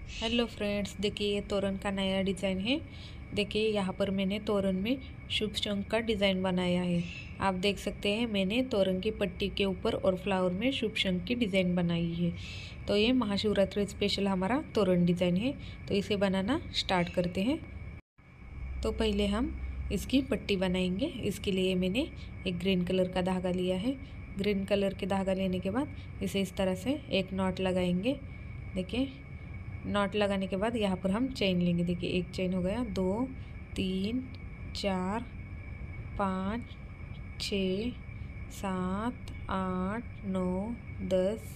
Hello friends, देखिए ये तोरण का नया डिज़ाइन है। देखिए यहाँ पर मैंने तोरण में शुभ शंख का डिज़ाइन बनाया है। आप देख सकते हैं मैंने तोरण की पट्टी के ऊपर और फ्लावर में शुभ शंख की डिज़ाइन बनाई है। तो ये महाशिवरात्रि स्पेशल हमारा तोरण डिज़ाइन है। तो इसे बनाना स्टार्ट करते हैं। तो पहले हम इसकी पट्टी बनाएंगे। इसके लिए मैंने एक ग्रीन कलर का धागा लिया है। ग्रीन कलर के धागा लेने के बाद इसे इस तरह से एक नॉट लगाएंगे। देखिए नॉट लगाने के बाद यहाँ पर हम चेन लेंगे। देखिए एक चेन हो गया, 2 3 4 5 6 7 8 9 10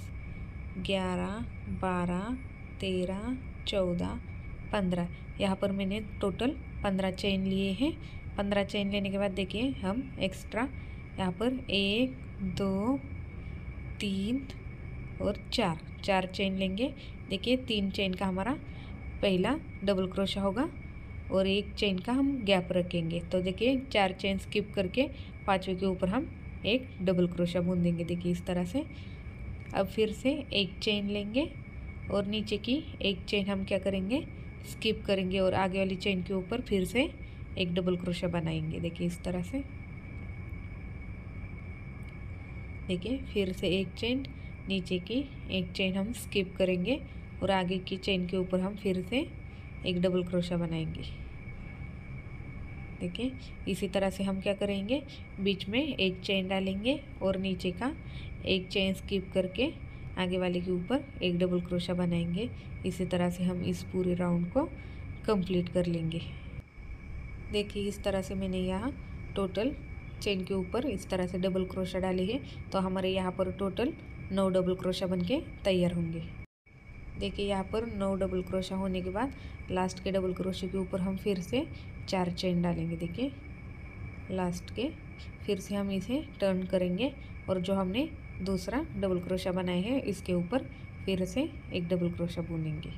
11 12 13 14 15। यहाँ पर मैंने टोटल 15 चेन लिए हैं। 15 चेन लेने के बाद देखिए हम एक्स्ट्रा यहाँ पर 1 2 3 और 4 चेन लेंगे। देखिए 3 चेन का हमारा पहला डबल क्रोशा होगा और 1 चेन का हम गैप रखेंगे। तो देखिए 4 चेन स्किप करके 5वें के ऊपर हम एक डबल क्रोशा बुन देंगे। देखिए इस तरह से। अब फिर से 1 चेन लेंगे और नीचे की 1 चेन हम क्या करेंगे, स्किप करेंगे और आगे वाली चेन के ऊपर फिर से एक डबल क्रोशा बनाएंगे। देखिए इस तरह से। देखिए फिर से 1 चेन, नीचे की 1 चेन हम स्किप करेंगे और आगे की चेन के ऊपर हम फिर से एक डबल क्रोशा बनाएंगे। देखिए इसी तरह से हम क्या करेंगे, बीच में 1 चेन डालेंगे और नीचे का 1 चेन स्किप करके आगे वाले के ऊपर एक डबल क्रोशा बनाएंगे। इसी तरह से हम इस पूरे राउंड को कंप्लीट कर लेंगे। देखिए इस तरह से मैंने यहाँ टोटल चेन के ऊपर इस तरह से डबल क्रोशा डाले हैं। तो हमारे यहाँ पर टोटल 9 डबल क्रोशा बनके तैयार होंगे। देखिए यहाँ पर 9 डबल क्रोशा होने के बाद लास्ट के डबल क्रोशे के ऊपर हम फिर से 4 चेन डालेंगे। देखिए लास्ट के फिर से हम इसे टर्न करेंगे और जो हमने दूसरा डबल क्रोशा बनाया है इसके ऊपर फिर से एक डबल क्रोशा बुनेंगे।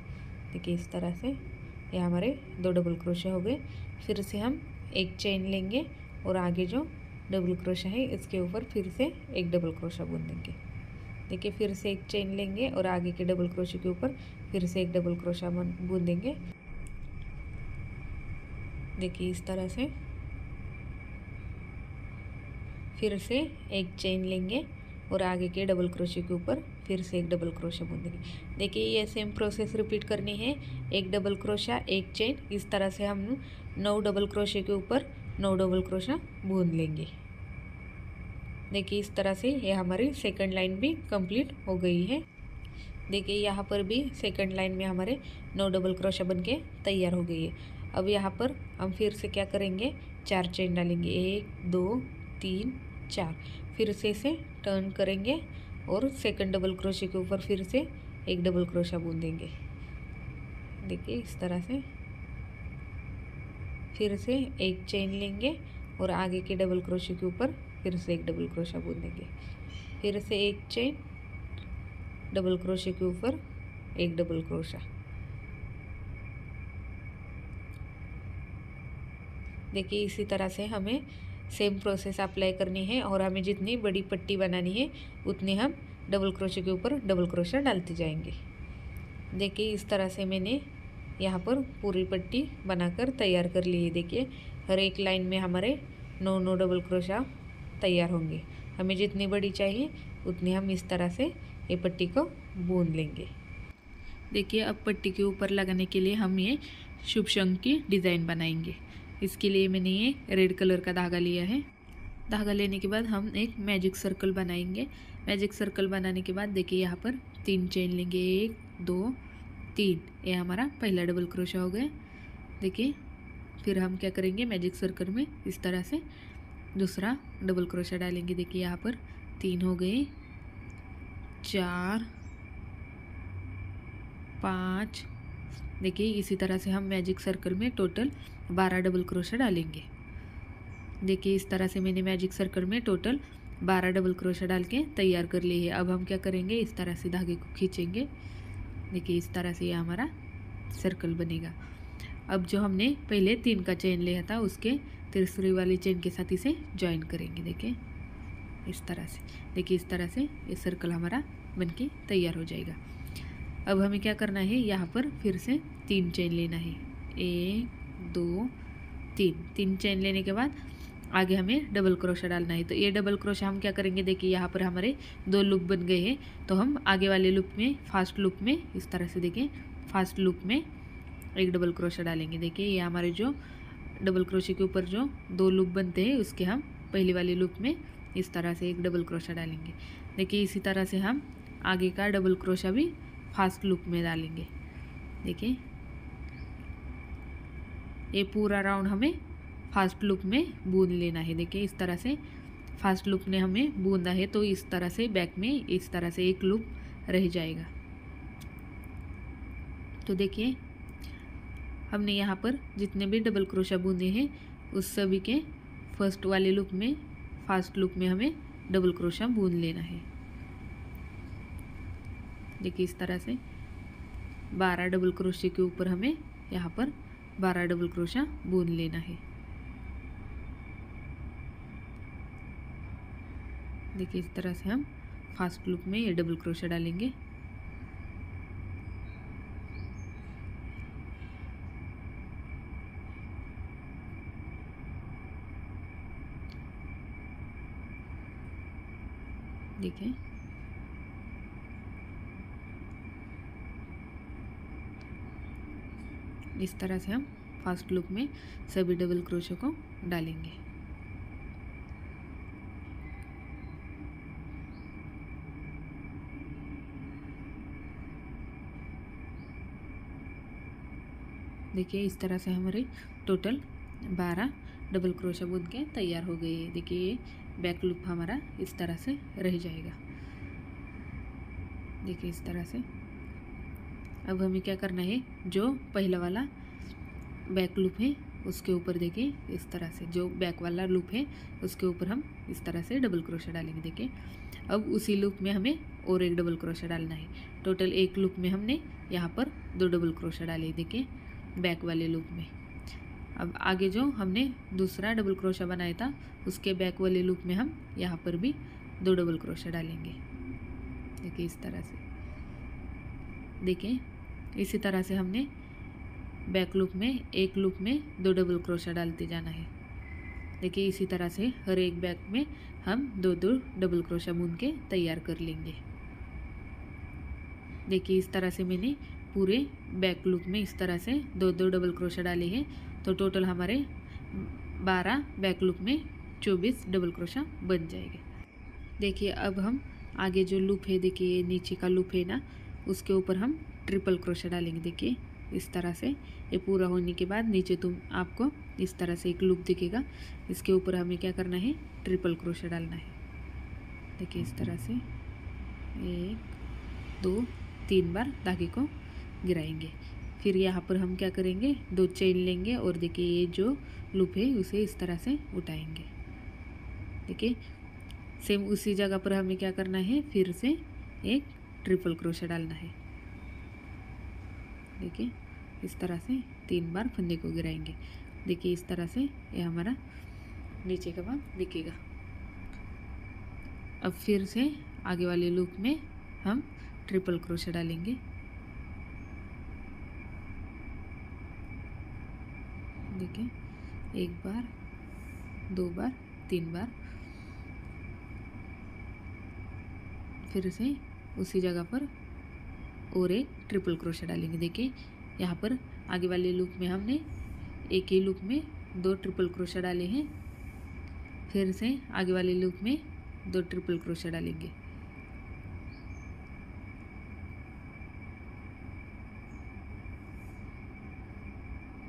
देखिए इस तरह से ये हमारे 2 डबल क्रोशे हो गए। फिर से हम 1 चेन लेंगे और आगे जो डबल क्रोशा है इसके ऊपर फिर से एक डबल क्रोशा बुन देंगे। देखिए फिर से 1 चेन लेंगे और आगे के डबल क्रोशे के ऊपर फिर से एक डबल क्रोशा बुन देंगे। देखिए इस तरह से। फिर से 1 चेन लेंगे और आगे के डबल क्रोशे के ऊपर फिर से एक डबल क्रोशा बुन देंगे। देखिए ये सेम प्रोसेस रिपीट करनी है। 1 डबल क्रोशा 1 चेन, इस तरह से हम 9 डबल क्रोशे के ऊपर 9 डबल क्रोशा बुन लेंगे। देखिए इस तरह से ये हमारी सेकंड लाइन भी कंप्लीट हो गई है। देखिए यहाँ पर भी सेकंड लाइन में हमारे 9 डबल क्रोशा बनके तैयार हो गई है। अब यहाँ पर हम फिर से क्या करेंगे, 4 चेन डालेंगे, 1 2 3 4। फिर से इसे टर्न करेंगे और सेकंड डबल क्रोशे के ऊपर फिर से एक डबल क्रोशा बुन देंगे। देखिए इस तरह से। फिर से 1 चेन लेंगे और आगे के डबल क्रोशे के ऊपर फिर से एक डबल क्रोशा बुन देंगे। फिर से 1 चेन, डबल क्रोशे के ऊपर एक डबल क्रोशा। देखिए इसी तरह से हमें सेम प्रोसेस अप्लाई करनी है और हमें जितनी बड़ी पट्टी बनानी है उतनी हम डबल क्रोशे के ऊपर डबल क्रोशा डालते जाएंगे। देखिए इस तरह से मैंने यहाँ पर पूरी पट्टी बनाकर तैयार कर ली है। देखिए हर एक लाइन में हमारे 9 डबल क्रोशा तैयार होंगे। हमें जितनी बड़ी चाहिए उतनी हम इस तरह से ये पट्टी को बुन लेंगे। देखिए अब पट्टी के ऊपर लगाने के लिए हम ये शुभ शंख की डिज़ाइन बनाएंगे। इसके लिए मैंने ये रेड कलर का धागा लिया है। धागा लेने के बाद हम एक मैजिक सर्कल बनाएंगे। मैजिक सर्कल बनाने के बाद देखिए यहाँ पर 3 चेन लेंगे, 1 2 3। ये हमारा पहला डबल क्रोशा हो गया। देखिए फिर हम क्या करेंगे, मैजिक सर्कल में इस तरह से दूसरा डबल क्रोशा डालेंगे। देखिए यहाँ पर 3 हो गए, 4 5। देखिए इसी तरह से हम मैजिक सर्कल में टोटल 12 डबल क्रोशा डालेंगे। देखिए इस तरह से मैंने मैजिक सर्कल में टोटल 12 डबल क्रोशा डाल के तैयार कर ली है। अब हम क्या करेंगे, इस तरह से धागे को खींचेंगे। देखिए इस तरह से ये हमारा सर्कल बनेगा। अब जो हमने पहले 3 का चेन लिया था उसके तीसरी वाली चेन के साथ इसे ज्वाइन करेंगे। देखिए इस तरह से। देखिए इस तरह से ये सर्कल हमारा बनके तैयार हो जाएगा। अब हमें क्या करना है, यहाँ पर फिर से 3 चेन लेना है। 1 2 3 चेन लेने के बाद आगे हमें डबल क्रोशा डालना है। तो ये डबल क्रोशा हम क्या करेंगे, देखिए यहाँ पर हमारे 2 लूप बन गए हैं। तो हम आगे वाले लूप में, फास्ट लूप में इस तरह से देखिए, फास्ट लूप में एक डबल क्रोशा डालेंगे। देखिए ये हमारे जो डबल क्रोशे के ऊपर जो 2 लूप बनते हैं उसके हम पहली वाले लूप में इस तरह से एक डबल क्रोशा डालेंगे। देखिए इसी तरह से हम आगे का डबल क्रोशा भी फास्ट लूप में डालेंगे। देखिए ये पूरा राउंड हमें फास्ट लूप में बूंद लेना है। देखिए इस तरह से फास्ट लूप ने हमें बूंदा है, तो इस तरह से बैक में इस तरह से एक लूप रह जाएगा। तो देखिए हमने यहाँ पर जितने भी डबल क्रोशा बूंदे हैं उस सभी के फर्स्ट वाले लूप में, फास्ट लूप में हमें डबल क्रोशा बूंद लेना है। देखिए इस तरह से 12 डबल क्रोशे के ऊपर हमें यहाँ पर 12 डबल क्रोशा बूंद लेना है। देखिए इस तरह से हम फास्ट लूप में ये डबल क्रोशा डालेंगे। देखिए इस तरह से हम फास्ट लूप में सभी डबल क्रोशे को डालेंगे। देखिए इस तरह से हमारे टोटल 12 डबल क्रोशा बूंद के तैयार हो गए। देखिए ये बैक लूप हमारा इस तरह से रह जाएगा। देखिए इस तरह से अब हमें क्या करना है, जो पहला वाला बैक लूप है उसके ऊपर देखिए इस तरह से, जो बैक वाला लूप है उसके ऊपर हम इस तरह से डबल क्रोशा डालेंगे। देखिए अब उसी लूप में हमें और एक डबल क्रोशा डालना है। टोटल एक लूप में हमने यहाँ पर 2 डबल क्रोशा डाले। देखिए बैक वाले लूप में। अब आगे जो हमने दूसरा डबल क्रोशा बनाया था उसके बैक वाले लूप में हम यहाँ पर भी 2 डबल क्रोशा डालेंगे। देखिए इस तरह से। देखिए इसी तरह से हमने बैक लूप में, एक लूप में 2 डबल क्रोशा डालते जाना है। देखिए इसी तरह से हर एक बैक में हम 2-2 डबल क्रोशा बूंद के तैयार कर लेंगे। देखिए इस तरह से मैंने पूरे बैक लूप में इस तरह से 2-2 डबल क्रोशा डाले हैं। तो टोटल हमारे 12 बैक लूप में 24 डबल क्रोशा बन जाएंगे। देखिए अब हम आगे जो लूप है, देखिए ये नीचे का लूप है ना, उसके ऊपर हम ट्रिपल क्रोशा डालेंगे। देखिए इस तरह से ये पूरा होने के बाद नीचे आपको इस तरह से एक लूप दिखेगा, इसके ऊपर हमें क्या करना है, ट्रिपल क्रोशा डालना है। देखिए इस तरह से 1 2 3 बार धागे को गिराएंगे। फिर यहाँ पर हम क्या करेंगे, 2 चेन लेंगे और देखिए ये जो लूप है उसे इस तरह से उठाएंगे। देखिए सेम उसी जगह पर हमें क्या करना है, फिर से एक ट्रिपल क्रोशा डालना है। देखिए इस तरह से 3 बार फंदे को गिराएंगे। देखिए इस तरह से ये हमारा नीचे का भाग दिखेगा। अब फिर से आगे वाले लूप में हम ट्रिपल क्रोशा डालेंगे। देखिए 1 बार 2 बार 3 बार, फिर से उसी जगह पर और एक ट्रिपल क्रोशा डालेंगे। देखिए यहाँ पर आगे वाले लूप में हमने एक ही लूप में 2 ट्रिपल क्रोशा डाले हैं। फिर से आगे वाले लूप में 2 ट्रिपल क्रोशा डालेंगे।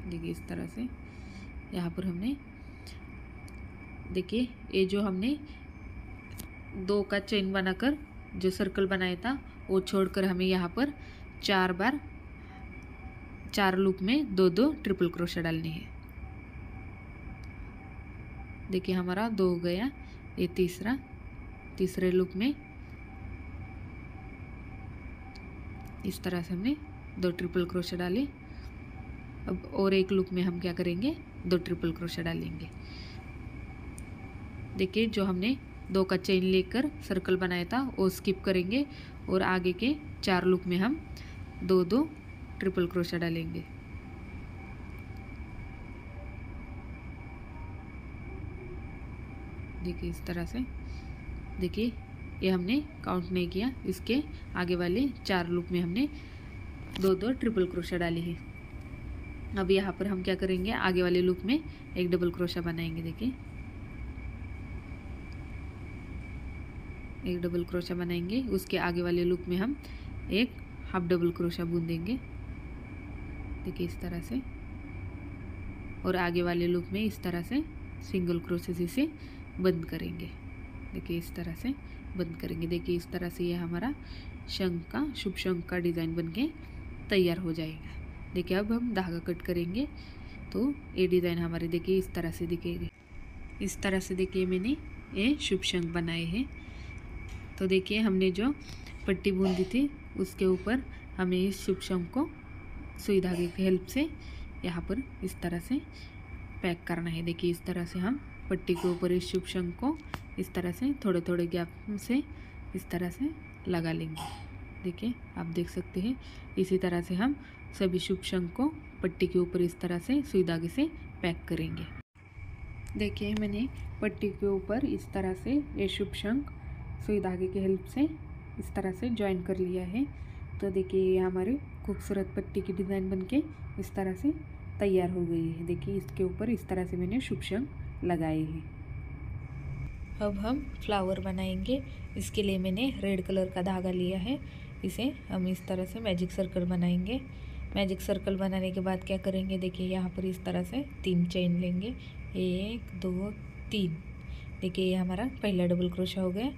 देखिए इस तरह से यहाँ पर हमने, देखिए ये जो हमने 2 का चेन बनाकर जो सर्कल बनाया था वो छोड़कर हमें यहाँ पर 4 बार 4 लूप में 2-2 ट्रिपल क्रोशा डालने हैं। देखिए हमारा 2 हो गया। ये तीसरे लूप में इस तरह से हमने 2 ट्रिपल क्रोशा डाले। अब और एक लूप में हम क्या करेंगे, 2 ट्रिपल क्रोशा डालेंगे। देखिए जो हमने 2 का चेन लेकर सर्कल बनाया था वो स्किप करेंगे और आगे के 4 लूप में हम दो दो ट्रिपल क्रोशा डालेंगे। देखिए इस तरह से, देखिए ये हमने काउंट नहीं किया, इसके आगे वाले 4 लूप में हमने दो दो ट्रिपल क्रोशा डाली है। अब यहाँ पर हम क्या करेंगे, आगे वाले लूप में एक डबल क्रोशा बनाएंगे। देखिए एक डबल क्रोशा बनाएंगे, उसके आगे वाले लूप में हम एक हाफ डबल क्रोशा बूंद देंगे। देखिए इस तरह से, और आगे वाले लूप में इस तरह से सिंगल क्रोशे से बंद करेंगे। देखिए इस तरह से बंद करेंगे। देखिए इस तरह से ये हमारा शंख का, शुभ शंख का डिज़ाइन बनके तैयार हो जाएगा। देखिए अब हम धागा कट करेंगे तो ये डिज़ाइन हमारे देखिए इस तरह से दिखेगी। इस तरह से देखिए मैंने ये शुभ शंख बनाए हैं। तो देखिए हमने जो पट्टी बूंदी थी उसके ऊपर हमें इस शुभ शंख को सुई धागे की हेल्प से यहाँ पर इस तरह से पैक करना है। देखिए इस तरह से हम पट्टी के ऊपर इस शुभ शंख को इस तरह से थोड़े थोड़े गैप से इस तरह से लगा लेंगे। देखिए आप देख सकते हैं, इसी तरह से हम सभी शुभ शंख को पट्टी के ऊपर इस तरह से सुई धागे से पैक करेंगे। देखिए मैंने पट्टी के ऊपर इस तरह से ये शुभ शंख सुई धागे की हेल्प से इस तरह से ज्वाइन कर लिया है। तो देखिए ये हमारी खूबसूरत पट्टी की डिज़ाइन बनके इस तरह से तैयार हो गई है। देखिए इसके ऊपर इस तरह से मैंने शुभ शंख लगाए हैं। अब हम फ्लावर बनाएंगे। इसके लिए मैंने रेड कलर का धागा लिया है, इसे हम इस तरह से मैजिक सर्कल बनाएंगे। मैजिक सर्कल बनाने के बाद क्या करेंगे, देखिए यहाँ पर इस तरह से 3 चेन लेंगे, 1 2 3। देखिए ये हमारा पहला डबल क्रोशा हो गया।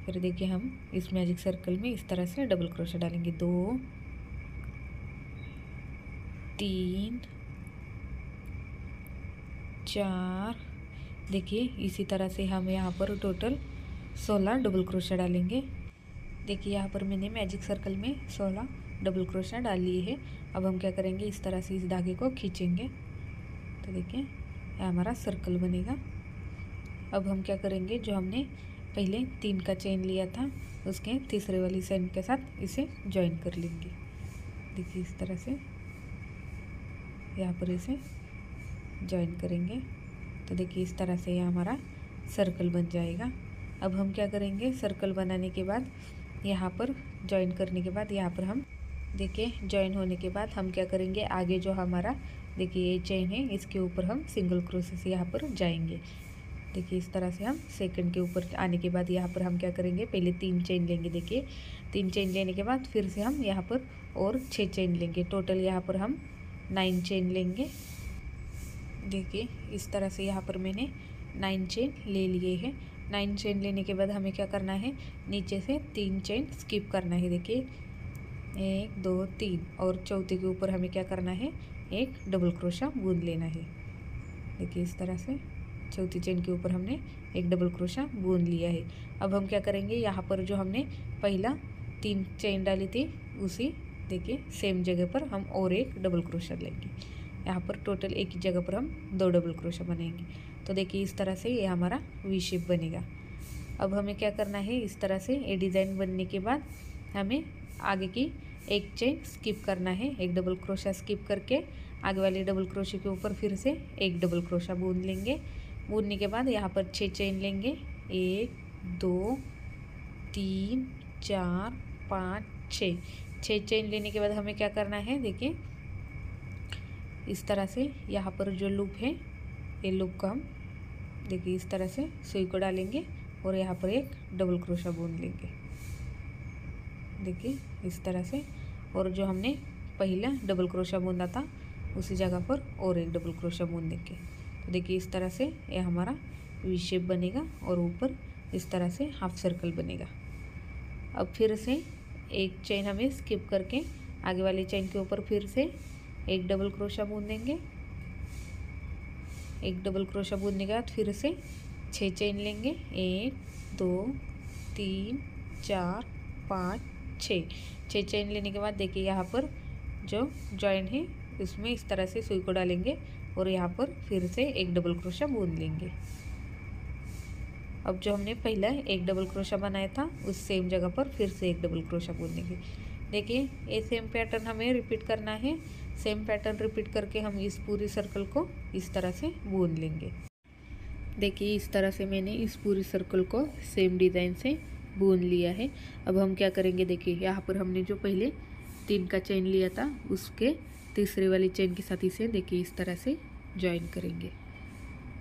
फिर देखिए हम इस मैजिक सर्कल में इस तरह से डबल क्रोशा डालेंगे, 2 3 4। देखिए इसी तरह से हम यहाँ पर टोटल 16 डबल क्रोशा डालेंगे। देखिए यहाँ पर मैंने मैजिक सर्कल में 16 डबल क्रोशा डाल लिए है। अब हम क्या करेंगे, इस तरह से इस धागे को खींचेंगे तो देखिए यह हमारा सर्कल बनेगा। अब हम क्या करेंगे, जो हमने पहले 3 का चेन लिया था उसके तीसरे वाली चेन के साथ इसे ज्वाइन कर लेंगे। देखिए इस तरह से यहाँ पर इसे ज्वाइन करेंगे तो देखिए इस तरह से यह हमारा सर्कल बन जाएगा। अब हम क्या करेंगे, सर्कल बनाने के बाद यहाँ पर ज्वाइन करने के बाद यहाँ पर हम देखिए ज्वाइन होने के बाद हम क्या करेंगे, आगे जो हमारा देखिए ये चेन है इसके ऊपर हम सिंगल क्रोशे से यहाँ पर जाएंगे। देखिए इस तरह से हम सेकंड के ऊपर आने के बाद यहाँ पर हम क्या करेंगे, पहले 3 चेन लेंगे। देखिए 3 चेन लेने के बाद फिर से हम यहाँ पर और 6 चेन लेंगे। टोटल यहाँ पर हम 9 चेन लेंगे। देखिए इस तरह से यहाँ पर मैंने 9 चेन ले लिए हैं। 9 चेन लेने के बाद हमें क्या करना है, नीचे से 3 चेन स्किप करना है। देखिए 1 2 3 और चौथे के ऊपर हमें क्या करना है, एक डबल क्रोशा बूंद लेना है। देखिए इस तरह से चौथी चेन के ऊपर हमने एक डबल क्रोशा बूंद लिया है। अब हम क्या करेंगे, यहाँ पर जो हमने पहला 3 चेन डाली थी उसी देखिए सेम जगह पर हम और एक डबल क्रोशा लेंगे। यहाँ पर टोटल एक ही जगह पर हम 2 डबल क्रोशा बनाएंगे। तो देखिए इस तरह से ये हमारा वी शेप बनेगा। अब हमें क्या करना है, इस तरह से ये डिज़ाइन बनने के बाद हमें आगे की एक चेन स्किप करना है। एक डबल क्रोशा स्किप करके आगे वाले डबल क्रोशे के ऊपर फिर से एक डबल क्रोशा बूंद लेंगे। बूंदने के बाद यहाँ पर 6 चेन लेंगे, 1 2 3 4 5 6। 6 चेन लेने के बाद हमें क्या करना है, देखिए इस तरह से यहाँ पर जो लूप है ये लूप को हम देखिए इस तरह से सुई को डालेंगे और यहाँ पर एक डबल क्रोशा बूंद लेंगे। देखिए इस तरह से, और जो हमने पहला डबल क्रोशा बूंदा था उसी जगह पर और एक डबल क्रोशा बूंद देंगे। तो देखिए इस तरह से ये हमारा वी शेप बनेगा और ऊपर इस तरह से हाफ सर्कल बनेगा। अब फिर से एक चेन हमें स्किप करके आगे वाली चेन के ऊपर फिर से एक डबल क्रोशा बूंदेंगे। एक डबल क्रोशा बूंदने के बाद फिर से 6 चेन लेंगे, 1 2 3 4 5 6 चेन लेने के बाद देखिए यहाँ पर जो जॉइन है उसमें इस तरह से सुई को डालेंगे और यहाँ पर फिर से एक डबल क्रोशा बूंद लेंगे। अब जो हमने पहला एक डबल क्रोशा बनाया था उस सेम जगह पर फिर से एक डबल क्रोशा बूंदेंगे। देखिए ये सेम पैटर्न हमें रिपीट करना है। सेम पैटर्न रिपीट करके हम इस पूरी सर्कल को इस तरह से बुन लेंगे। देखिए इस तरह से मैंने इस पूरी सर्कल को सेम डिज़ाइन से बुन लिया है। अब हम क्या करेंगे, देखिए यहाँ पर हमने जो पहले 3 का चेन लिया था उसके तीसरे वाली चेन के साथ इसे देखिए इस तरह से ज्वाइन करेंगे।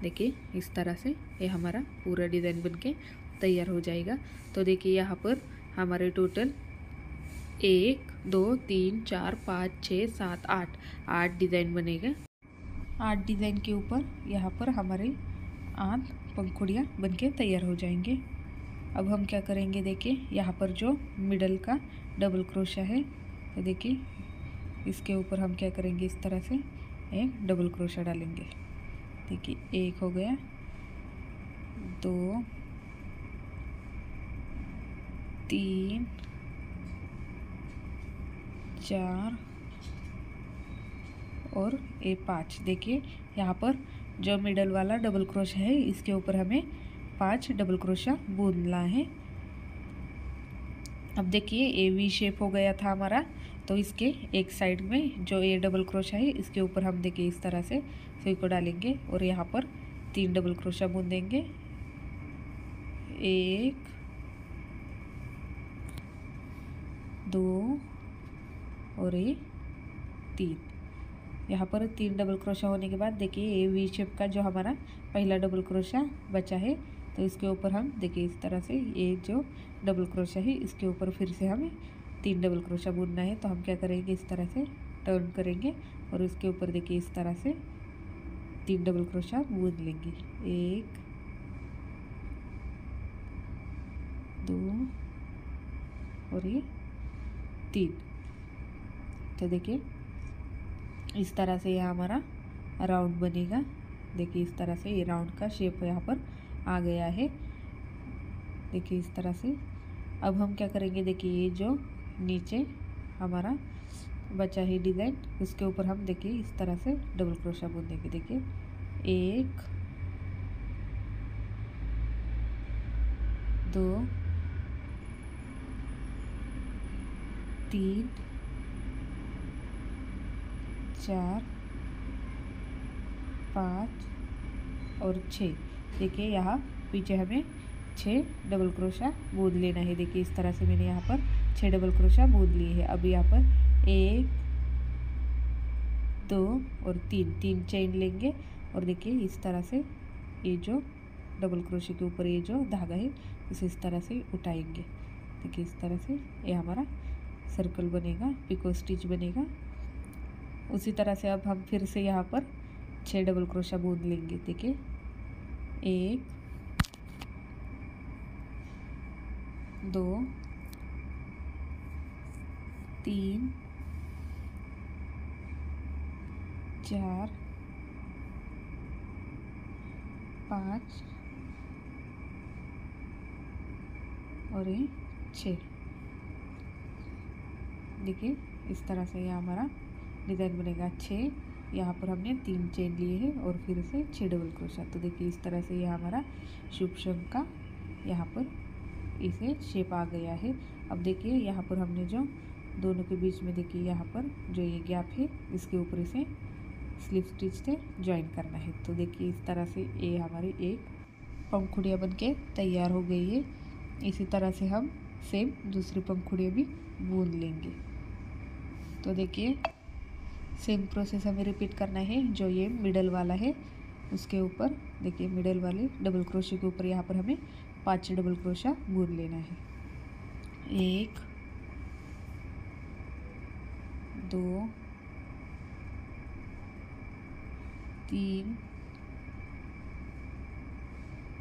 देखिए इस तरह से ये हमारा पूरा डिज़ाइन बनके तैयार हो जाएगा। तो देखिए यहाँ पर हमारे टोटल 1 2 3 4 5 6 7 8 डिज़ाइन बनेगा। 8 डिज़ाइन के ऊपर यहाँ पर हमारे 8 पंखुड़ियाँ बनके तैयार हो जाएंगे। अब हम क्या करेंगे, देखिए यहाँ पर जो मिडल का डबल क्रोशा है, तो देखिए इसके ऊपर हम क्या करेंगे, इस तरह से एक डबल क्रोशा डालेंगे। देखिए एक हो गया, 2 3 4 और ये 5। देखिए यहाँ पर जो मिडल वाला डबल क्रोशा है इसके ऊपर हमें 5 डबल क्रोशा बुनना है। अब देखिए ये वी शेप हो गया था हमारा, तो इसके एक साइड में जो ये डबल क्रोशा है इसके ऊपर हम देखिए इस तरह से सुई को डालेंगे और यहाँ पर 3 डबल क्रोशा बुन देंगे। 1 2 और ये 3। यहाँ पर 3 डबल क्रोशा होने के बाद देखिए ये वी शेप का जो हमारा पहला डबल क्रोशा बचा है, तो इसके ऊपर हम देखिए इस तरह से ये जो डबल क्रोशा है इसके ऊपर फिर से हमें 3 डबल क्रोशा बुनना है। तो हम क्या करेंगे, इस तरह से टर्न करेंगे और इसके ऊपर देखिए इस तरह से 3 डबल क्रोशा बुन लेंगे। 1 2 और ये 3। तो देखिए इस तरह से यह हमारा राउंड बनेगा। देखिए इस तरह से ये राउंड का शेप यहाँ पर आ गया है। देखिए इस तरह से। अब हम क्या करेंगे, देखिए ये जो नीचे हमारा बचा है डिज़ाइन उसके ऊपर हम देखिए इस तरह से डबल क्रोशा बुन देंगे। देखिए 1 2 3 4 5 और 6। देखिए यहाँ पीछे हमें 6 डबल क्रोशा बुन लेना है। देखिए इस तरह से मैंने यहाँ पर 6 डबल क्रोशा बुन लिए है। अब यहाँ पर 1 2 और 3 चेन लेंगे और देखिए इस तरह से ये जो डबल क्रोशे के ऊपर ये जो धागा है इसे इस तरह से उठाएंगे। देखिए इस तरह से ये हमारा सर्कल बनेगा, पिको स्टिच बनेगा। उसी तरह से अब हम फिर से यहाँ पर 6 डबल क्रोशा बुन लेंगे। देखिए 1 2 3 4 5 और ये 6। देखिए इस तरह से यह हमारा डिज़ाइन बनेगा। 6 यहाँ पर हमने 3 चेन लिए हैं और फिर से 6 डबल क्रोशा। तो देखिए इस तरह से यह हमारा शुभ शंख का यहाँ पर इसे शेप आ गया है। अब देखिए यहाँ पर हमने जो दोनों के बीच में देखिए यहाँ पर जो ये गैप है इसके ऊपर इसे स्लिप स्टिच से ज्वाइन करना है। तो देखिए इस तरह से ये हमारी एक पंखुड़ियाँ बनके तैयार हो गई है। इसी तरह से हम सेम दूसरी पंखुड़ियाँ भी बुन लेंगे। तो देखिए सेम प्रोसेस हमें रिपीट करना है। जो ये मिडल वाला है उसके ऊपर देखिए मिडल वाले डबल क्रोशे के ऊपर यहाँ पर हमें 5 डबल क्रोशा बुन लेना है। 1 2 3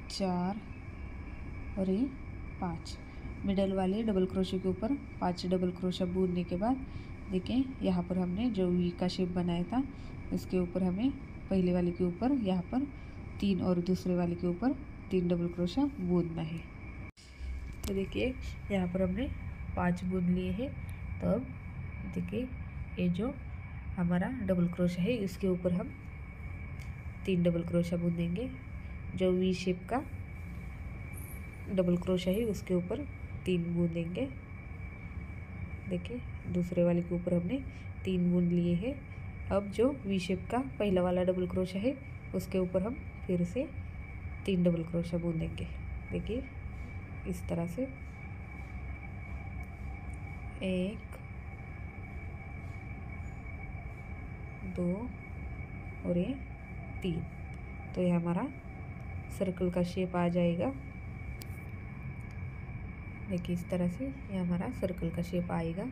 4 और ये 5। मिडल वाले डबल क्रोशे के ऊपर 5 डबल क्रोशा बुनने के बाद देखिए यहाँ पर हमने जो वी का शेप बनाया था उसके ऊपर हमें पहले वाले के ऊपर यहाँ पर 3 और दूसरे वाले के ऊपर 3 डबल क्रोशा बुनना है। तो देखिए यहाँ पर हमने 5 बुन लिए हैं। तो अब देखिए ये जो हमारा डबल क्रोशा है इसके ऊपर हम 3 डबल क्रोशा बुन देंगे। जो वी शेप का डबल क्रोशा है उसके ऊपर 3 बुन देंगे। देखिए दूसरे वाले के ऊपर हमने 3 बूंद लिए हैं। अब जो वी शेप का पहला वाला डबल क्रोशा है उसके ऊपर हम फिर से 3 डबल क्रोशा बूंदेंगे। देखिए इस तरह से 1 2 और ये 3। तो ये हमारा सर्कल का शेप आ जाएगा। देखिए इस तरह से ये हमारा सर्कल का शेप आएगा।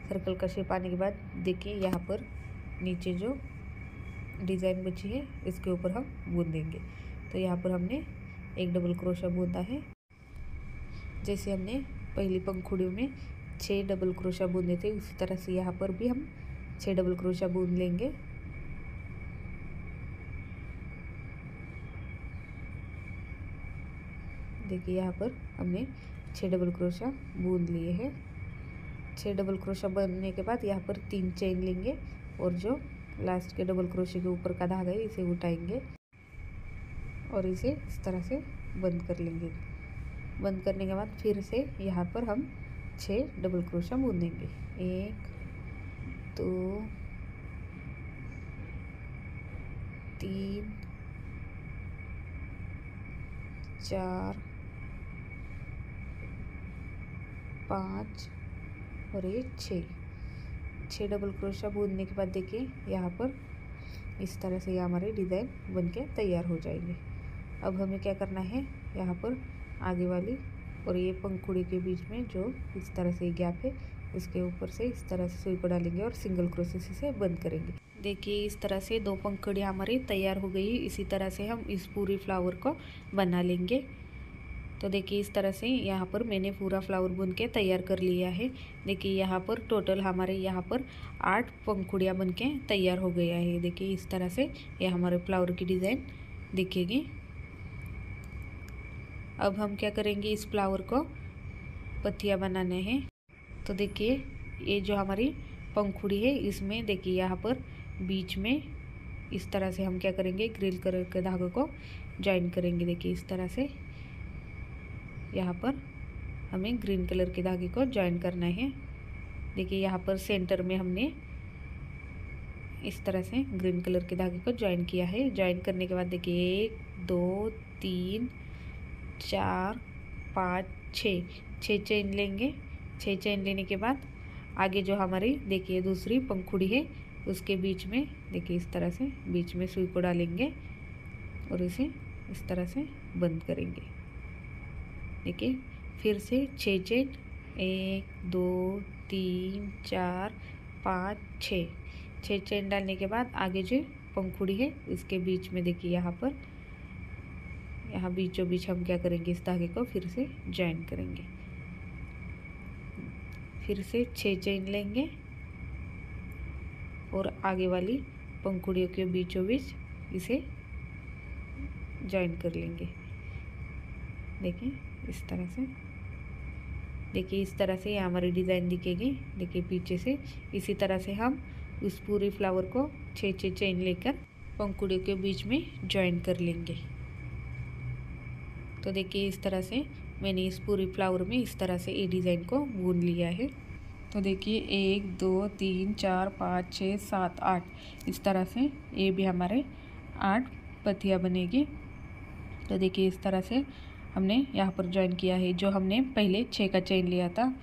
सर्कल का शेप आने के बाद देखिए यहाँ पर नीचे जो डिज़ाइन बची है इसके ऊपर हम बूंदेंगे। तो यहाँ पर हमने एक डबल क्रोशा बूंदा है। जैसे हमने पहली पंखुड़ियों में 6 डबल क्रोशा बूंदे थे उसी तरह से यहाँ पर भी हम 6 डबल क्रोशा बूंद लेंगे। देखिए यहाँ पर हमने 6 डबल क्रोशा बूंद लिए हैं। 6 डबल क्रोशा बनने के बाद यहाँ पर 3 चेन लेंगे और जो लास्ट के डबल क्रोशे के ऊपर का धागा है इसे उठाएंगे और इसे इस तरह से बंद कर लेंगे। बंद करने के बाद फिर से यहाँ पर हम 6 डबल क्रोशा बूंदेंगे। 1 2 3 4 5 और ये 6 डबल क्रोशा बूंदने के बाद देखिए यहाँ पर इस तरह से हमारे डिज़ाइन बनके तैयार हो जाएंगे। अब हमें क्या करना है, यहाँ पर आगे वाली और ये पंखुड़ी के बीच में जो इस तरह से गैप है इसके ऊपर से इस तरह से सुई को डालेंगे और सिंगल क्रोशे से बंद करेंगे। देखिए इस तरह से 2 पंखुड़ियाँ हमारी तैयार हो गई। इसी तरह से हम इस पूरी फ्लावर को बना लेंगे। तो देखिए इस तरह से यहाँ पर मैंने पूरा फ्लावर बुन के तैयार कर लिया है। देखिए यहाँ पर टोटल हमारे यहाँ पर 8 पंखुड़ियाँ बन के तैयार हो गया है। देखिए इस तरह से ये हमारे फ्लावर की डिज़ाइन दिखेगी। अब हम क्या करेंगे, इस फ्लावर को पत्तियाँ बनाने हैं। तो देखिए ये जो हमारी पंखुड़ी है इसमें देखिए यहाँ पर बीच में इस तरह से हम क्या करेंगे, ग्रिल कलर के धागे को ज्वाइन करेंगे। देखिए इस तरह से यहाँ पर हमें ग्रीन कलर के धागे को ज्वाइन करना है। देखिए यहाँ पर सेंटर में हमने इस तरह से ग्रीन कलर के धागे को ज्वाइन किया है। ज्वाइन करने के बाद देखिए 1 2 3 4 5 6 चेन लेंगे। 6 चेन लेने के बाद आगे जो हमारी देखिए दूसरी पंखुड़ी है उसके बीच में देखिए इस तरह से बीच में सुई को डालेंगे और इसे इस तरह से बंद करेंगे। देखिए फिर से 6 चेन 1 2 3 4 5 6 चेन डालने के बाद आगे जो पंखुड़ी है इसके बीच में देखिए यहाँ बीचों बीच हम क्या करेंगे, इस धागे को फिर से ज्वाइन करेंगे। फिर से 6 चेन लेंगे और आगे वाली पंखुड़ियों के बीचों बीच इसे ज्वाइन कर लेंगे। देखिए इस तरह से देखिए इस तरह से हमारी डिज़ाइन दिखेगी। देखिए पीछे से इसी तरह से हम उस पूरी फ्लावर को 6 चेन लेकर पंखुड़ियों के बीच में ज्वाइन कर लेंगे। तो देखिए इस तरह से मैंने इस पूरी फ्लावर में इस तरह से ये डिज़ाइन को बुन लिया है। तो देखिए 1 2 3 4 5 6 7 8 इस तरह से ये भी हमारे 8 पत्तियाँ बनेगी। तो देखिए इस तरह से हमने यहाँ पर ज्वाइन किया है। जो हमने पहले 6 का चेन लिया था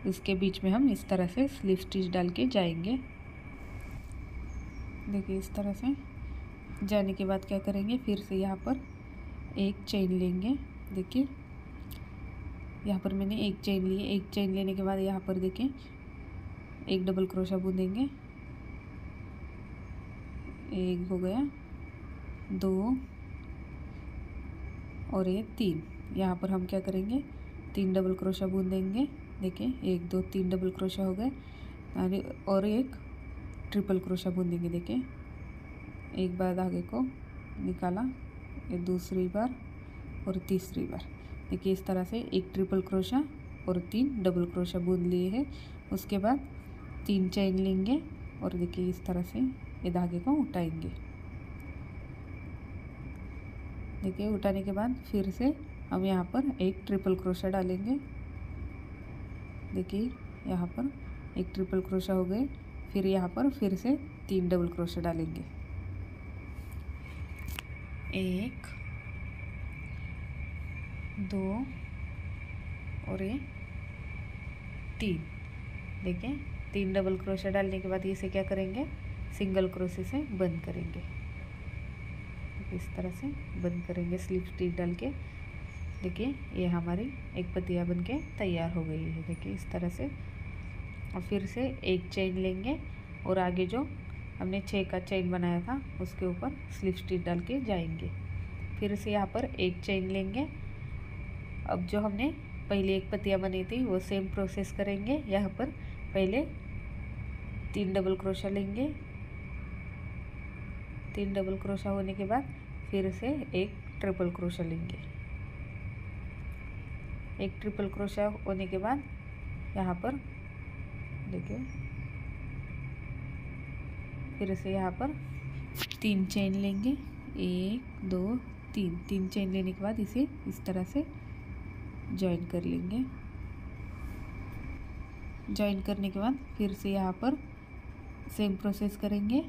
उसके बीच में हम इस तरह से स्लिप स्टिच डाल के जाएंगे। देखिए इस तरह से जाने के बाद क्या करेंगे, फिर से यहाँ पर एक चेन लेंगे। देखिए यहाँ पर मैंने एक चेन ली। एक चेन लेने के बाद यहाँ पर देखिए एक डबल क्रोशा बूंदेंगे। 1 हो गया, 2 और ये 3। यहाँ पर हम क्या करेंगे, 3 डबल क्रोशा बूंदेंगे। देखिए 1 2 3 डबल क्रोशा हो गए और एक ट्रिपल क्रोशा बूंदेंगे। देखिए एक बार धागे को निकाला, ये दूसरी बार और तीसरी बार। देखिए इस तरह से एक ट्रिपल क्रोशा और 3 डबल क्रोशा बूंद लिए हैं। उसके बाद 3 चेन लेंगे और देखिए इस तरह से ये धागे को उठाएंगे। देखिए उठाने के बाद फिर से हम यहाँ पर एक ट्रिपल क्रोशा डालेंगे। देखिए यहाँ पर एक ट्रिपल क्रोशा हो गए। फिर यहाँ पर फिर से 3 डबल क्रोशा डालेंगे, 1 2 और ये 3। देखिए 3 डबल क्रोशा डालने के बाद इसे क्या करेंगे, सिंगल क्रोशे से बंद करेंगे। इस तरह से बंद करेंगे स्लिप स्टिच डाल के। देखिए ये हमारी एक पतिया बन के तैयार हो गई है। देखिए इस तरह से। और फिर से एक चेन लेंगे और आगे जो हमने 6 का चेन बनाया था उसके ऊपर स्लिप स्टिच डाल के जाएंगे। फिर से यहाँ पर एक चेन लेंगे। अब जो हमने पहले एक पतिया बनी थी वो सेम प्रोसेस करेंगे। यहाँ पर पहले 3 डबल क्रोशा लेंगे। 3 डबल क्रोशा होने के बाद फिर से एक ट्रिपल क्रोशा लेंगे। एक ट्रिपल क्रोशा होने के बाद यहाँ पर देखिए फिर से यहाँ पर 3 चेन लेंगे, 1 2 3। 3 चेन लेने के बाद इसे इस तरह से जॉइन कर लेंगे। जॉइन करने के बाद फिर से यहाँ पर सेम प्रोसेस करेंगे।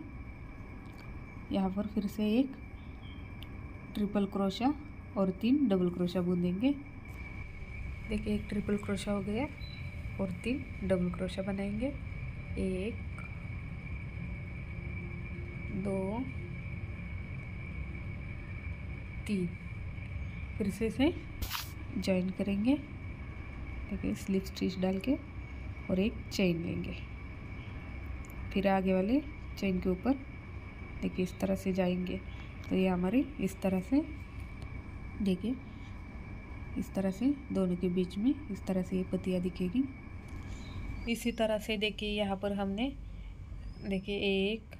यहाँ पर फिर से एक ट्रिपल क्रोशा और 3 डबल क्रोशा बूंदेंगे। देखिए एक ट्रिपल क्रोशा हो गया और 3 डबल क्रोशा बनाएंगे, 1 2 3। फिर से इसे जॉइन करेंगे। देखिए स्लिप स्टिच डाल के और एक चेन लेंगे। फिर आगे वाले चेन के ऊपर देखिए इस तरह से जाएंगे। तो ये हमारी इस तरह से देखिए इस तरह से दोनों के बीच में इस तरह से ये पतिया दिखेगी। इसी तरह से देखिए यहाँ पर हमने देखिए 1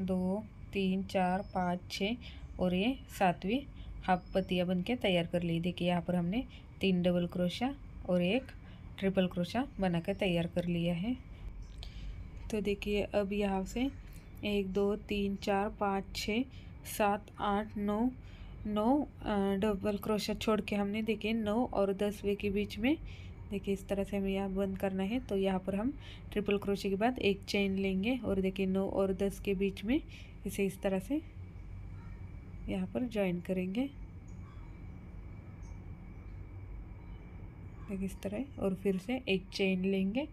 2 3 4 5 6 और ये 7वीं हाफ पतिया बन के तैयार कर ली। देखिए यहाँ पर हमने 3 डबल क्रोशा और एक ट्रिपल क्रोशा बना के तैयार कर लिया है। तो देखिए अब यहाँ से 1 2 3 4 5 6 7 8 9 डबल क्रोशा छोड़ के हमने देखिए 9 और 10वें के बीच में देखिए इस तरह से हमें यहाँ बंद करना है। तो यहाँ पर हम ट्रिपल क्रोशे के बाद एक चेन लेंगे और देखिए 9 और 10 के बीच में इसे इस तरह से यहाँ पर जॉइन करेंगे। देखिए इस तरह। और फिर से एक चेन लेंगे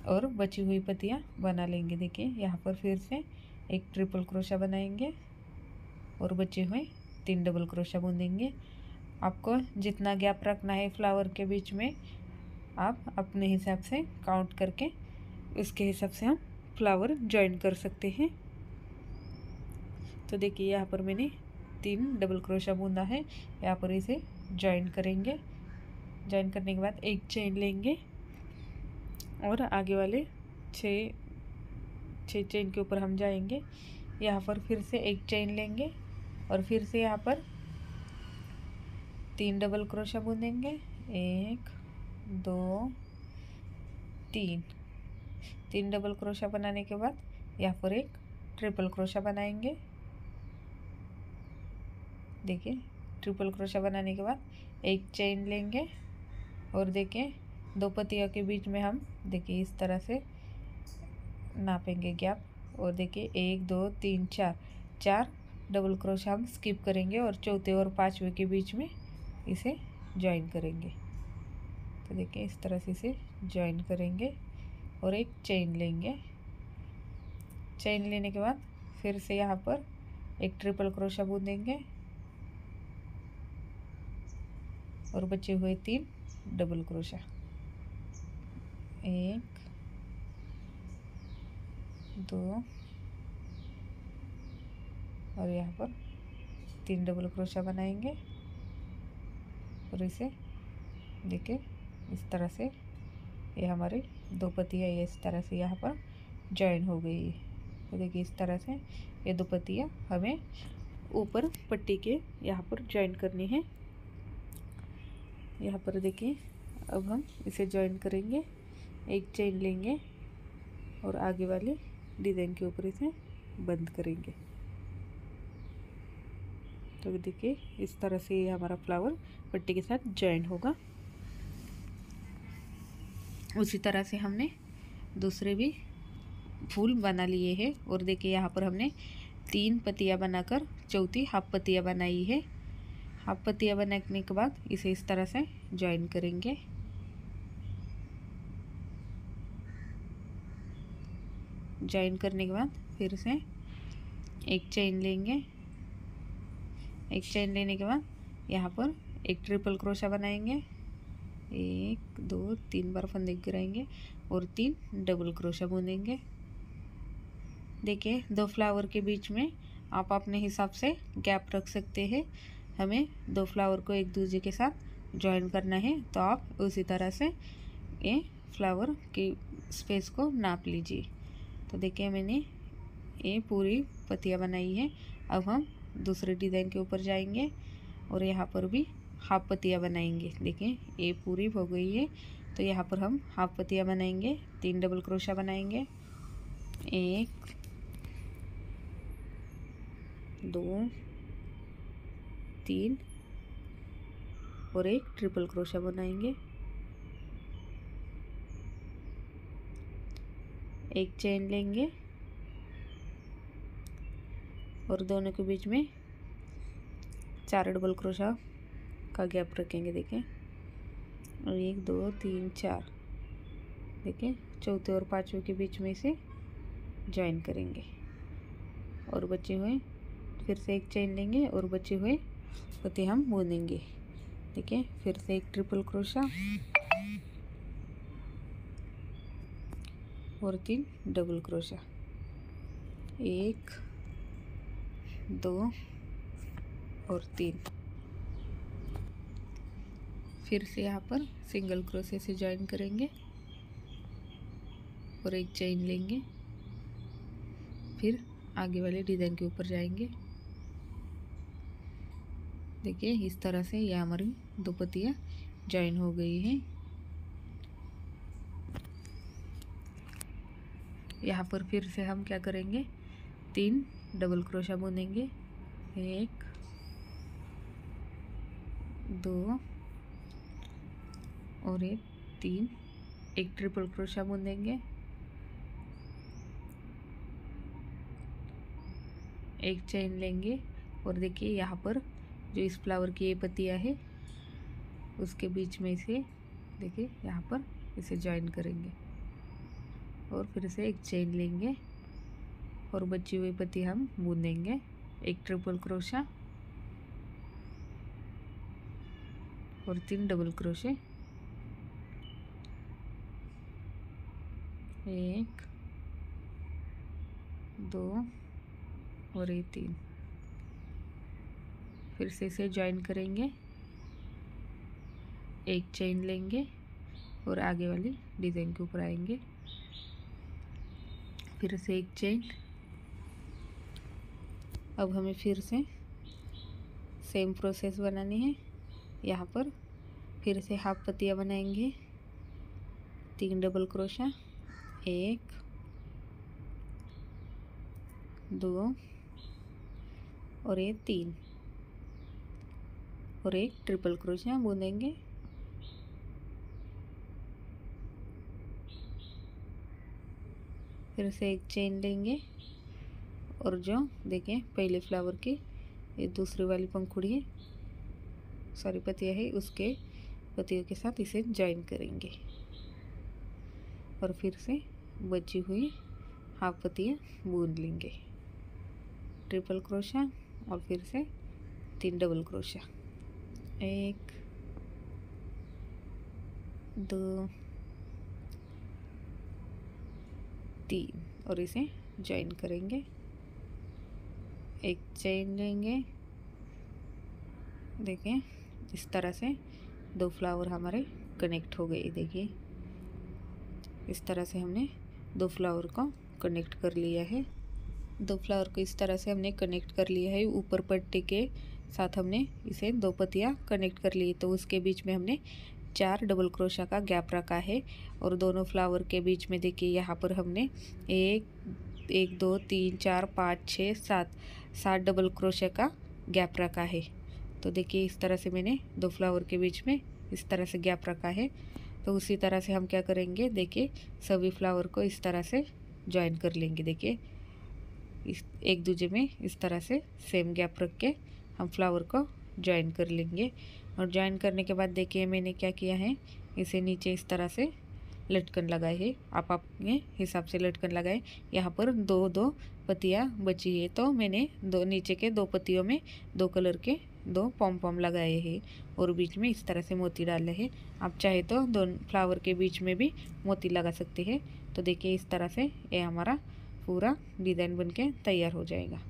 और बची हुई पत्तियाँ बना लेंगे। देखिए यहाँ पर फिर से एक ट्रिपल क्रोशा बनाएंगे और बचे हुए 3 डबल क्रोशा बूंदेंगे। आपको जितना गैप रखना है फ्लावर के बीच में आप अपने हिसाब से काउंट करके उसके हिसाब से हम फ्लावर जॉइन कर सकते हैं। तो देखिए यहाँ पर मैंने 3 डबल क्रोशा बूंदा है। यहाँ पर इसे जॉइन करेंगे। जॉइन करने के बाद एक चेन लेंगे और आगे वाले 6 चेन के ऊपर हम जाएंगे। यहाँ पर फिर से एक चेन लेंगे और फिर से यहाँ पर 3 डबल क्रोशा बूंदेंगे, 1 2 3। 3 डबल क्रोशा बनाने के बाद यहाँ पर एक ट्रिपल क्रोशा बनाएंगे। देखिए ट्रिपल क्रोशा बनाने के बाद एक चेन लेंगे और देखिए 2 पत्तियों के बीच में हम देखिए इस तरह से नापेंगे गैप। और देखिए 1 2 3 4 डबल क्रोशा हम स्किप करेंगे और चौथे और 5वें के बीच में इसे जॉइन करेंगे। तो देखिए इस तरह से इसे जॉइन करेंगे और एक चेन लेंगे। चेन लेने के बाद फिर से यहाँ पर एक ट्रिपल क्रोशा बूंदेंगे और बचे हुए 3 डबल क्रोशा, 1 2 और यहाँ पर 3 डबल क्रोशा बनाएंगे और इसे देखिए इस तरह से ये हमारी 2 पत्तियाँ ये इस तरह से यहाँ पर जॉइन हो गई है। तो देखिए इस तरह से ये 2 पत्तियाँ हमें ऊपर पट्टी के यहाँ पर जॉइन करनी है। यहाँ पर देखिए अब हम इसे जॉइन करेंगे, एक चेन लेंगे और आगे वाले डिज़ाइन के ऊपर इसे बंद करेंगे। तो देखिए इस तरह से ये हमारा फ्लावर पट्टी के साथ जॉइन होगा। उसी तरह से हमने दूसरे भी फूल बना लिए हैं। और देखिए यहाँ पर हमने 3 पत्तियाँ बनाकर चौथी हाफ पत्तियाँ बनाई है। हाफ पत्तियाँ बनाने के बाद इसे इस तरह से ज्वाइन करेंगे। ज्वाइन करने के बाद फिर से एक चेन लेंगे। एक चेन लेने के बाद यहाँ पर एक ट्रिपल क्रोशा बनाएंगे। 1 2 3 बार फंदे गिराएंगे और 3 डबल क्रोशा बुनेंगे। देखिए 2 फ्लावर के बीच में आप अपने हिसाब से गैप रख सकते हैं। हमें 2 फ्लावर को एक दूसरे के साथ ज्वाइन करना है, तो आप उसी तरह से ये फ्लावर की स्पेस को नाप लीजिए। तो देखिए मैंने ये पूरी पत्तियाँ बनाई है। अब हम दूसरे डिज़ाइन के ऊपर जाएंगे और यहाँ पर भी हाफ पत्तियाँ बनाएंगे। देखिए ये पूरी हो गई है, तो यहाँ पर हम हाफ पत्तियाँ बनाएंगे। 3 डबल क्रोशा बनाएंगे। 1 2 3 और एक ट्रिपल क्रोशा बनाएंगे। एक चेन लेंगे और दोनों के बीच में 4 डबल क्रोशा का गैप रखेंगे। देखें 1 2 3 4। देखें चौथे और पांचवें के बीच में इसे ज्वाइन करेंगे और बचे हुए फिर से एक चेन लेंगे और बचे हुए पत्ते हम बुनेंगे। देखिए फिर से एक ट्रिपल क्रोशा और 3 डबल क्रोशा। 1 2 और 3। फिर से यहाँ पर सिंगल क्रोशे से ज्वाइन करेंगे और एक चेन लेंगे। फिर आगे वाले डिज़ाइन के ऊपर जाएंगे। देखिए इस तरह से ये हमारी 2 पत्तियाँ ज्वाइन हो गई हैं। यहाँ पर फिर से हम क्या करेंगे, 3 डबल क्रोशा बुनेंगे। 1 2 और 3। एक ट्रिपल क्रोशा बुनेंगे। एक चेन लेंगे और देखिए यहाँ पर जो इस फ्लावर की ये पत्तियाँ है उसके बीच में से देखिए यहाँ पर इसे ज्वाइन करेंगे और फिर से एक चेन लेंगे और बची हुई पत्ती हम बुनेंगे। एक ट्रिपल क्रोशा और 3 डबल क्रोशे। 1 2 और 3। फिर से इसे ज्वाइन करेंगे। एक चेन लेंगे और आगे वाली डिज़ाइन के ऊपर आएंगे। फिर से एक चेन। अब हमें फिर से सेम प्रोसेस बनानी है। यहाँ पर फिर से हाफ पत्तियाँ बनाएंगे। 3 डबल क्रोशा। 1 2 और 3 और एक ट्रिपल क्रोशा बुनेंगे। फिर से एक चेन लेंगे और जो देखें पहले फ्लावर की ये दूसरी वाली पंखुड़ी है, सॉरी पत्तियाँ है, उसके पत्तियों के साथ इसे ज्वाइन करेंगे और फिर से बची हुई हाफ पत्तियाँ बुन लेंगे। ट्रिपल क्रोशा और फिर से 3 डबल क्रोशा। 1 2 3 और इसे ज्वाइन करेंगे। एक चेन लेंगे। देखें इस तरह से 2 फ्लावर हमारे कनेक्ट हो गए। देखिए इस तरह से हमने 2 फ्लावर को कनेक्ट कर लिया है। 2 फ्लावर को इस तरह से हमने कनेक्ट कर लिया है। ऊपर पट्टी के साथ हमने इसे 2 पत्तियाँ कनेक्ट कर ली, तो उसके बीच में हमने 4 डबल क्रोशा का गैप रखा है और दोनों फ्लावर के बीच में देखिए यहाँ पर हमने 1 2 3 4 5 6 7 डबल क्रोशे का गैप रखा है। तो देखिए इस तरह से मैंने 2 फ्लावर के बीच में इस तरह से गैप रखा है। तो उसी तरह से हम क्या करेंगे, देखिए सभी फ्लावर को इस तरह से ज्वाइन कर लेंगे। देखिए इस एक दूसरे में इस तरह से सेम गैप रख के हम फ्लावर को ज्वाइन कर लेंगे। और ज्वाइन करने के बाद देखिए मैंने क्या किया है, इसे नीचे इस तरह से लटकन लगाए है। आप अपने हिसाब से लटकन लगाए। यहाँ पर दो दो पत्तियाँ बची है, तो मैंने दो नीचे के दो पत्तियों में दो कलर के दो पॉम पॉम लगाए हैं और बीच में इस तरह से मोती डाले हैं। आप चाहे तो दोनों फ्लावर के बीच में भी मोती लगा सकते हैं। तो देखिए इस तरह से ये हमारा पूरा डिज़ाइन बनके तैयार हो जाएगा।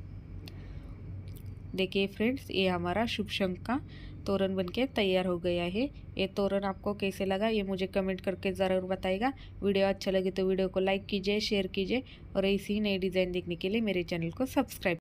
देखिए फ्रेंड्स, ये हमारा शुभ शंख का तोरण बनके तैयार हो गया है। ये तोरण आपको कैसे लगा ये मुझे कमेंट करके ज़रूर बताइएगा। वीडियो अच्छा लगे तो वीडियो को लाइक कीजिए, शेयर कीजिए और ऐसी ही नई डिज़ाइन देखने के लिए मेरे चैनल को सब्सक्राइब